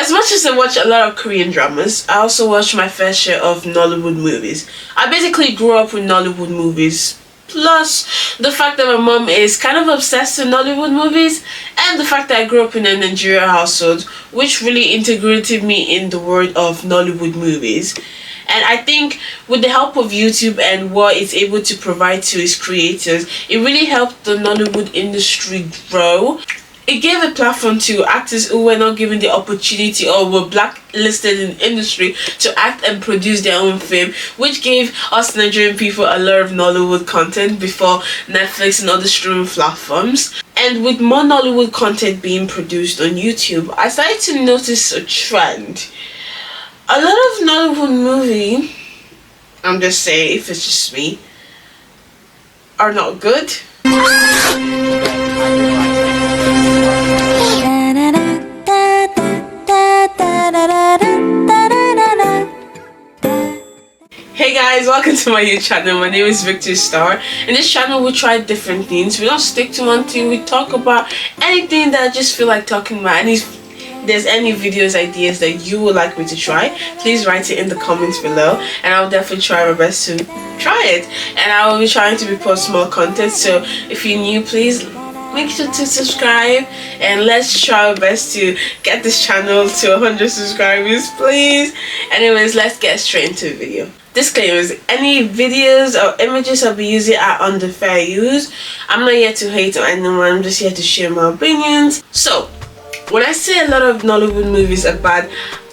As much as I watch a lot of Korean dramas, I also watch my fair share of Nollywood movies. I basically grew up with Nollywood movies, plus the fact that my mom is kind of obsessed with Nollywood movies, and the fact that I grew up in a Nigerian household, which really integrated me in the world of Nollywood movies. And I think with the help of YouTube and what it's able to provide to its creators, it really helped the Nollywood industry grow. It gave a platform to actors who were not given the opportunity or were blacklisted in the industry to act and produce their own film, which gave us Nigerian people a lot of Nollywood content before Netflix and other streaming platforms. And with more Nollywood content being produced on YouTube, I started to notice a trend. A lot of Nollywood movie, I'm just saying, if it's just me, are not good. Hey guys, welcome to my YouTube channel. My name is victorystar. In this channel we try different things. We don't stick to one thing. We talk about anything that I just feel like talking about. And if there's any videos ideas that you would like me to try, please write it in the comments below and I'll definitely try my best to try it. And I will be trying to post more content, so if you're new, please make sure to subscribe and let's try our best to get this channel to 100 subscribers, please. Anyways, let's get straight into the video. Disclaimers: any videos or images I'll be using are under fair use. I'm not here to hate on anyone, I'm just here to share my opinions. So when I say a lot of Nollywood movies are bad,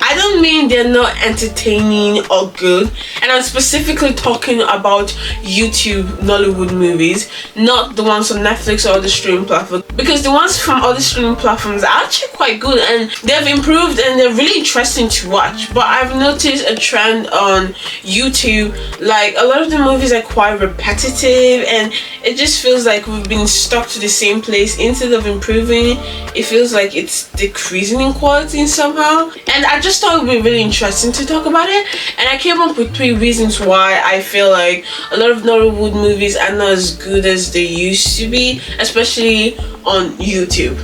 I don't mean they're not entertaining or good, and I'm specifically talking about YouTube Nollywood movies, not the ones on Netflix or other streaming platforms, because the ones from other streaming platforms are actually quite good and they've improved and they're really interesting to watch. But I've noticed a trend on YouTube, like a lot of the movies are quite repetitive and it just feels like we've been stuck to the same place. Instead of improving, it feels like it's decreasing in quality somehow. And I just thought it would be really interesting to talk about it, and I came up with 3 reasons why I feel like a lot of Nollywood movies are not as good as they used to be, especially on YouTube.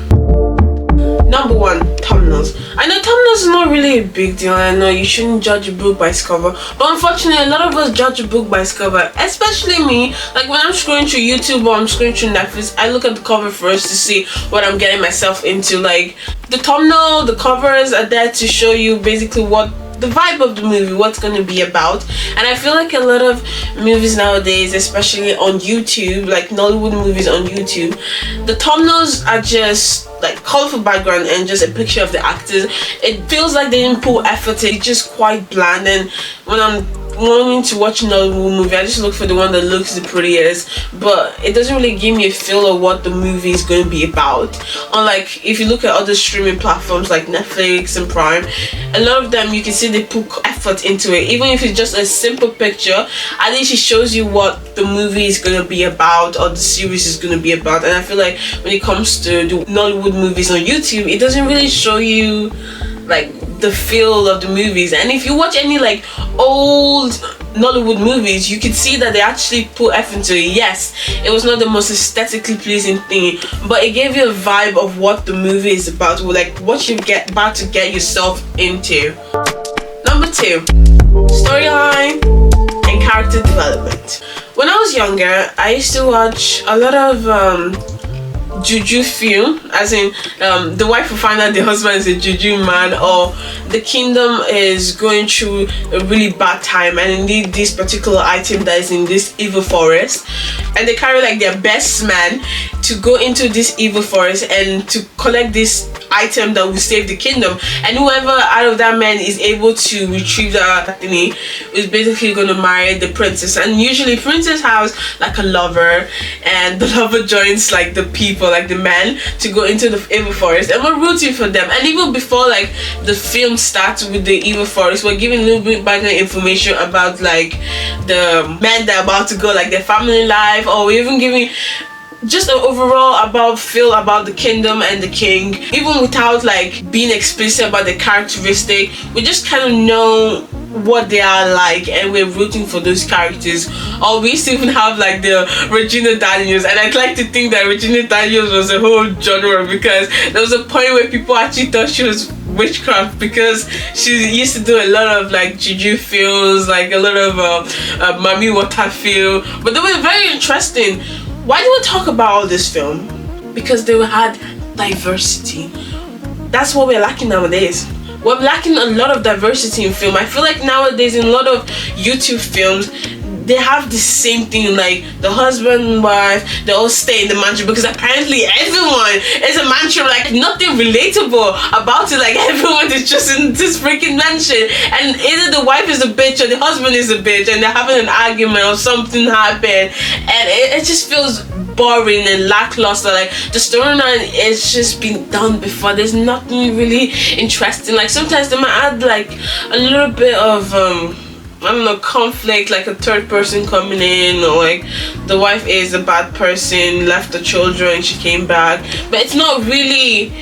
Number 1, thumbnails. I know thumbnails is not really a big deal. I know you shouldn't judge a book by its cover, but unfortunately a lot of us judge a book by its cover, especially me. Like when I'm scrolling through YouTube or I'm scrolling through Netflix, I look at the cover first to see what I'm getting myself into. Like the thumbnail, the covers are there to show you basically what the vibe of the movie, what's going to be about. And I feel like a lot of movies nowadays, especially on YouTube, like Nollywood movies on YouTube, the thumbnails are just like colorful background and just a picture of the actors. It feels like they didn't put effort in. It's just quite bland. And when I'm wanting to watch a Nollywood movie, I just look for the one that looks the prettiest, but it doesn't really give me a feel of what the movie is going to be about. Unlike if you look at other streaming platforms like Netflix and Prime, a lot of them you can see they put effort into it. Even if it's just a simple picture, at least it shows you what the movie is going to be about or the series is going to be about. And I feel like when it comes to the Nollywood movies on YouTube, it doesn't really show you like the feel of the movies. And if you watch any like old Nollywood movies, you can see that they actually put effort into it. Yes, it was not the most aesthetically pleasing thing, but it gave you a vibe of what the movie is about, or like what you about to get yourself into. Number 2, storyline and character development. When I was younger, I used to watch a lot of juju film, as in the wife will find out the husband is a juju man, or the kingdom is going through a really bad time and they need this particular item that is in this evil forest, and they carry like their best man to go into this evil forest and to collect this item that will save the kingdom. And whoever out of that man is able to retrieve that thingy is basically going to marry the princess. And usually princess has like a lover, and the lover joins like the people, like the men, to go into the evil forest, and we're rooting for them. And even before like the film starts with the evil forest, we're giving a little bit background information about like the men that are about to go, like their family life, or we're even giving just an overall about feel about the kingdom and the king, even without like being explicit about the characteristic. We just kind of know what they are like and we're rooting for those characters. Or we used to even have like the Regina Daniels, and I'd like to think that Regina Daniels was a whole genre, because there was a point where people actually thought she was witchcraft, because she used to do a lot of like juju films, like a lot of mommy water feel, but they were very interesting. Why do we talk about all this film? Because they had diversity. That's what we're lacking nowadays. We're lacking a lot of diversity in film. I feel like nowadays in a lot of YouTube films, they have the same thing, like the husband and wife, they all stay in the mansion, because apparently everyone is a mansion, like nothing relatable about it, like everyone is just in this freaking mansion, and either the wife is a bitch or the husband is a bitch, and they're having an argument or something happened, and it just feels boring and lackluster. Like the storyline is just been done before. There's nothing really interesting. Like sometimes they might add like a little bit of I don't know, conflict, like a third person coming in, or like the wife is a bad person, left the children, she came back, but it's not really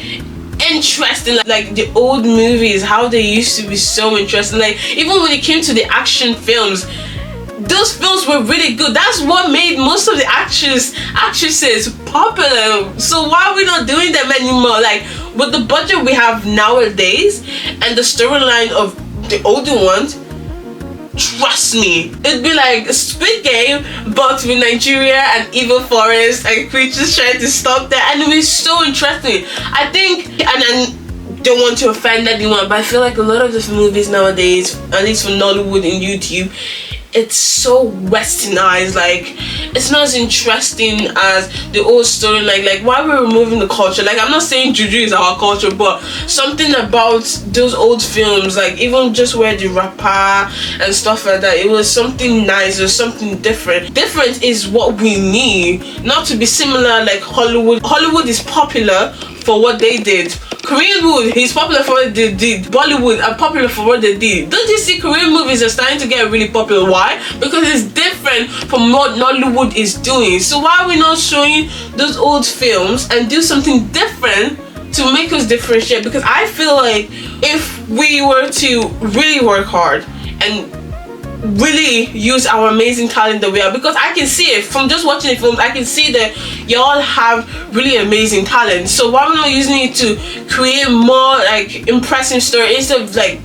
interesting like the old movies, how they used to be so interesting. Like even when it came to the action films, those films were really good. That's what made most of the actresses popular. So why are we not doing them anymore? Like with the budget we have nowadays and the storyline of the older ones, trust me, it'd be like a Squid Game but with Nigeria and evil forest and creatures trying to stop that, and it was so interesting. I think, and I don't want to offend anyone, but I feel like a lot of these movies nowadays, at least for Nollywood and YouTube, it's so westernized. Like it's not as interesting as the old story. Like why we're removing the culture. Like I'm not saying juju is our culture, but something about those old films, like even just where the rapper and stuff like that, it was something nice or something different. Different is what we need, not to be similar like Hollywood. Hollywood is popular for what they did. Korean Wood is popular for what they did. Bollywood are popular for what they did. Don't you see Korean movies are starting to get really popular? Why? Because it's different from what Nollywood is doing. So why are we not showing those old films and do something different to make us differentiate? Because I feel like if we were to really work hard and really use our amazing talent that we are, because I can see it from just watching the films, I can see that y'all have really amazing talent. So why are we not using it to create more like impressive stories instead of like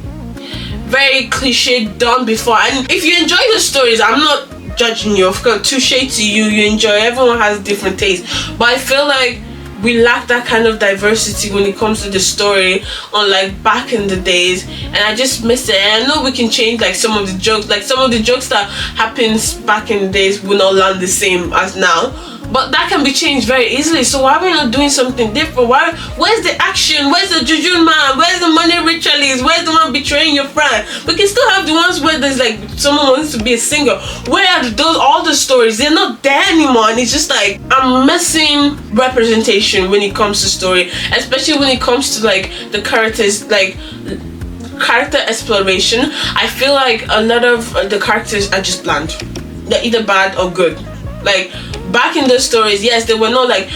very cliche done before? And if you enjoy the stories, I'm not judging you, of course, touche to you, you enjoy, everyone has different tastes, but I feel like we lack that kind of diversity when it comes to the story, unlike back in the days, and I just miss it. And I know we can change like some of the jokes, like some of the jokes that happens back in the days will not land the same as now, but that can be changed very easily. So why are we not doing something different? Where's the action? Where's the juju man? Where's the money ritualist? Where's the one betraying your friend? We can still have the ones where there's like someone wants to be a singer. Where are those, all the stories? They're not there anymore, and it's just like I'm missing representation when it comes to story, especially when it comes to like the characters, like character exploration. I feel like a lot of the characters are just bland. They're either bad or good. Like back in those stories, yes, they were not like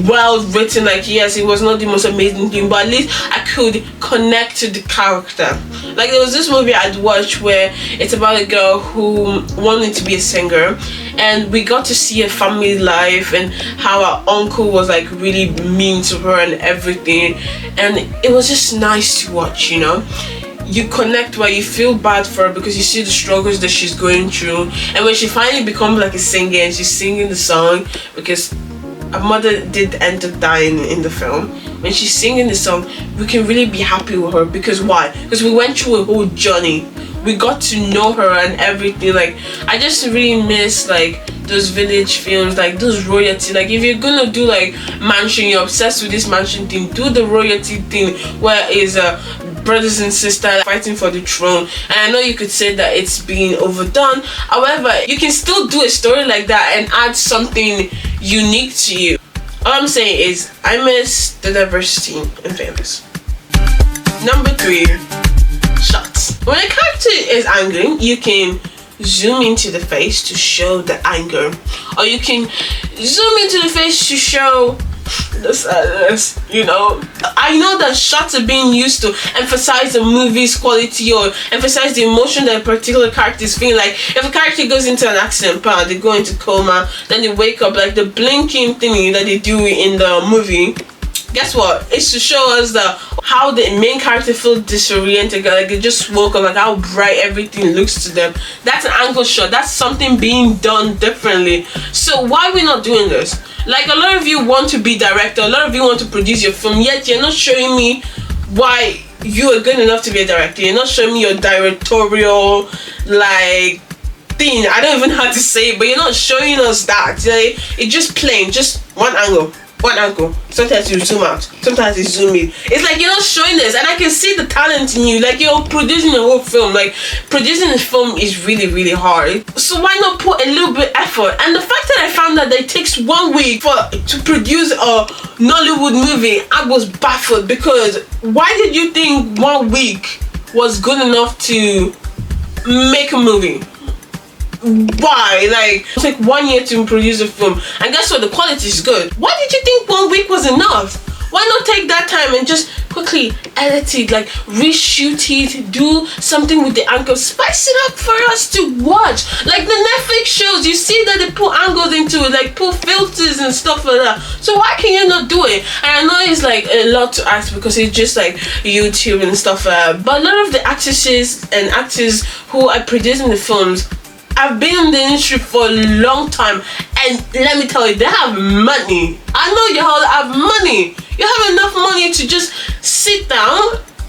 well written, like yes, it was not the most amazing thing, but at least I could connect to the character. Like there was this movie I'd watched where it's about a girl who wanted to be a singer, and we got to see her family life and how her uncle was like really mean to her and everything, and it was just nice to watch, you know. You connect where you feel bad for her because you see the struggles that she's going through, and when she finally becomes like a singer and she's singing the song, because her mother did end up dying in the film, when she's singing the song we can really be happy with her. Because why? Because we went through a whole journey, we got to know her and everything. Like I just really miss like those village films, like those royalty. Like if you're gonna do like mansion, you're obsessed with this mansion thing, do the royalty thing where is brothers and sisters fighting for the throne. And I know you could say that it's being overdone, however you can still do a story like that and add something unique to you. All I'm saying is I miss the diversity in films. Number 3, shots. When a character is angry, you can zoom into the face to show the anger, or you can zoom into the face to show the sadness, you know. I know that shots are being used to emphasize the movie's quality or emphasize the emotion that a particular character is feeling. Like if a character goes into an accident, they go into coma, then they wake up, like the blinking thingy that they do in the movie, guess what? It's to show us how the main character feels disoriented, like they just woke up, like how bright everything looks to them. That's an angle shot. That's something being done differently. So why are we not doing this? Like, a lot of you want to be director, a lot of you want to produce your film, yet you're not showing me why you are good enough to be a director. You're not showing me your directorial like thing. I don't even know how to say it, but you're not showing us that. Like, it's just plain, just one angle. Sometimes you zoom out, sometimes you zoom in. It's like you're not showing this, and I can see the talent in you. Like, you're producing a whole film. Like, producing a film is really, really hard. So why not put a little bit effort? And the fact that I found that it takes 1 week to produce a Nollywood movie, I was baffled, because why did you think 1 week was good enough to make a movie? Why? Like, it's like 1 year to produce a film, and guess what? The quality is good. Why did you think 1 week was enough? Why not take that time and just quickly edit it, like reshoot it, do something with the angle, spice it up for us to watch? Like the Netflix shows, you see that they put angles into it, like put filters and stuff like that. So why can you not do it? And I know it's like a lot to ask, because it's just like YouTube and stuff like that. But a lot of the actresses and actors who are producing the films, I've been in the industry for a long time, and let me tell you, they have money. I know you all have money. You have enough money to just sit down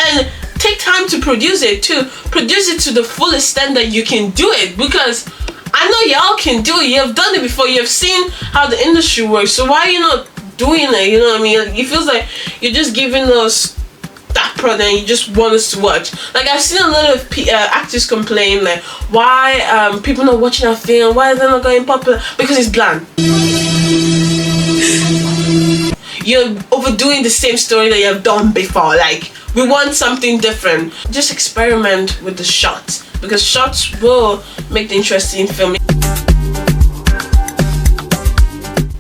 and take time to produce it to the full extent that you can do it, because I know y'all can do it. You have done it before. You have seen how the industry works. So why are you not doing it? You know what I mean? It feels like you're just giving us that product and you just want us to watch. Like, I've seen a lot of actors complain, like, why people not watching our film, why is it not going popular? Because it's bland. You're overdoing the same story that you have done before. Like, we want something different. Just experiment with the shots, because shots will make the interesting film.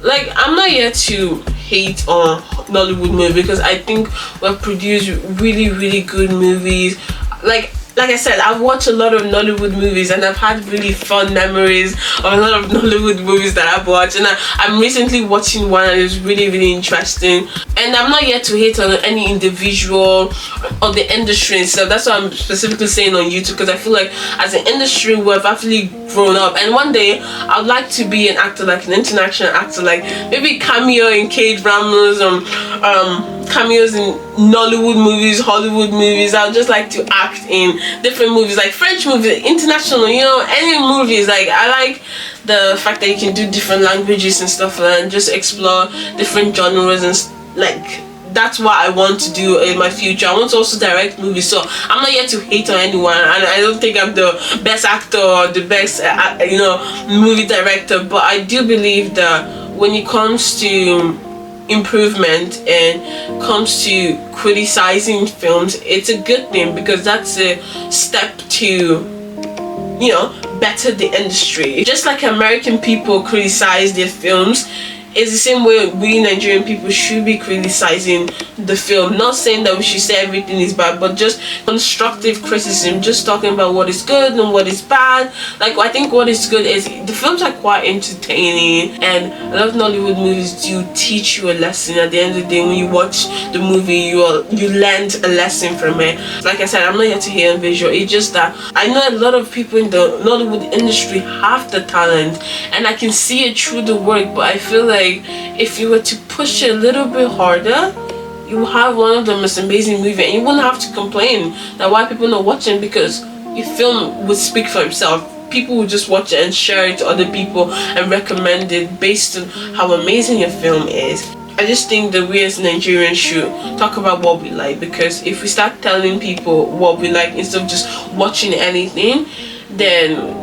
Like, I'm not here to hate on Nollywood movie, because I think we've produced really, really good movies. Like I said, I've watched a lot of Nollywood movies, and I've had really fun memories of a lot of Nollywood movies that I've watched, and I'm recently watching one and it's really, really interesting. And I'm not here to hate on any individual or the industry and stuff. That's what I'm specifically saying on YouTube, because I feel like as an industry we've actually grown up, and one day I'd like to be an actor, like an international actor, like maybe cameo in K-dramas, cameos in Nollywood movies, Hollywood movies. I would just like to act in different movies, like French movies, international, you know, any movies. Like, I like the fact that you can do different languages and stuff like that, and just explore different genres, and like, that's what I want to do in my future. I want to also direct movies, so I'm not here to hate on anyone, and I don't think I'm the best actor or the best you know, movie director, but I do believe that when it comes to improvement and comes to criticizing films, it's a good thing, because that's a step to, you know, better the industry. Just like American people criticize their films, it's the same way we Nigerian people should be criticizing the film. Not saying that we should say everything is bad, but just constructive criticism, just talking about what is good and what is bad. Like, I think what is good is the films are quite entertaining, and a lot of Nollywood movies do teach you a lesson. At the end of the day, when you watch the movie, you learned a lesson from it. Like I said, I'm not here to hate on visual. It's just that I know a lot of people in the Nollywood industry have the talent, and I can see it through the work, but I feel like if you were to push it a little bit harder, you will have one of the most amazing movies, and you wouldn't have to complain that why people not watching, because your film would speak for itself. People would just watch it and share it to other people and recommend it based on how amazing your film is. I just think that we as Nigerians should talk about what we like, because if we start telling people what we like instead of just watching anything, then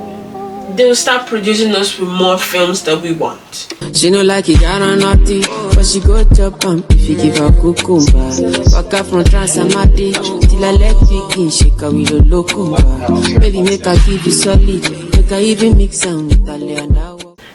they'll start producing us with more films that we want. She no like it, I don't know it, but she go chop if you give her cucumber. Walk up from Transamadi till I let begin, shake her with a locumba. Baby, make her give you solid, make her even mix them with a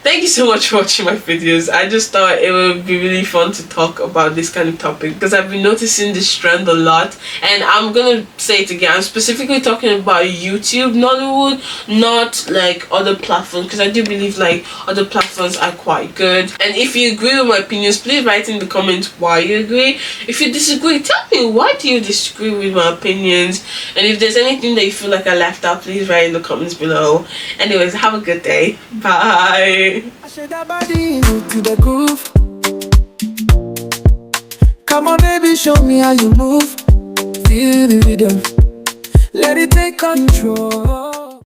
thank you so much for watching my videos. I just thought it would be really fun to talk about this kind of topic because I've been noticing this trend a lot, and I'm gonna say it again, I'm specifically talking about YouTube Nollywood, not like other platforms, because I do believe like other platforms are quite good. And if you agree with my opinions, please write in the comments why you agree. If you disagree, tell me why do you disagree with my opinions, and if there's anything that you feel like I left out, please write in the comments below. Anyways, have a good day. Bye. I shake that body to the groove. Come on baby, show me how you move. Feel the rhythm, let it take control.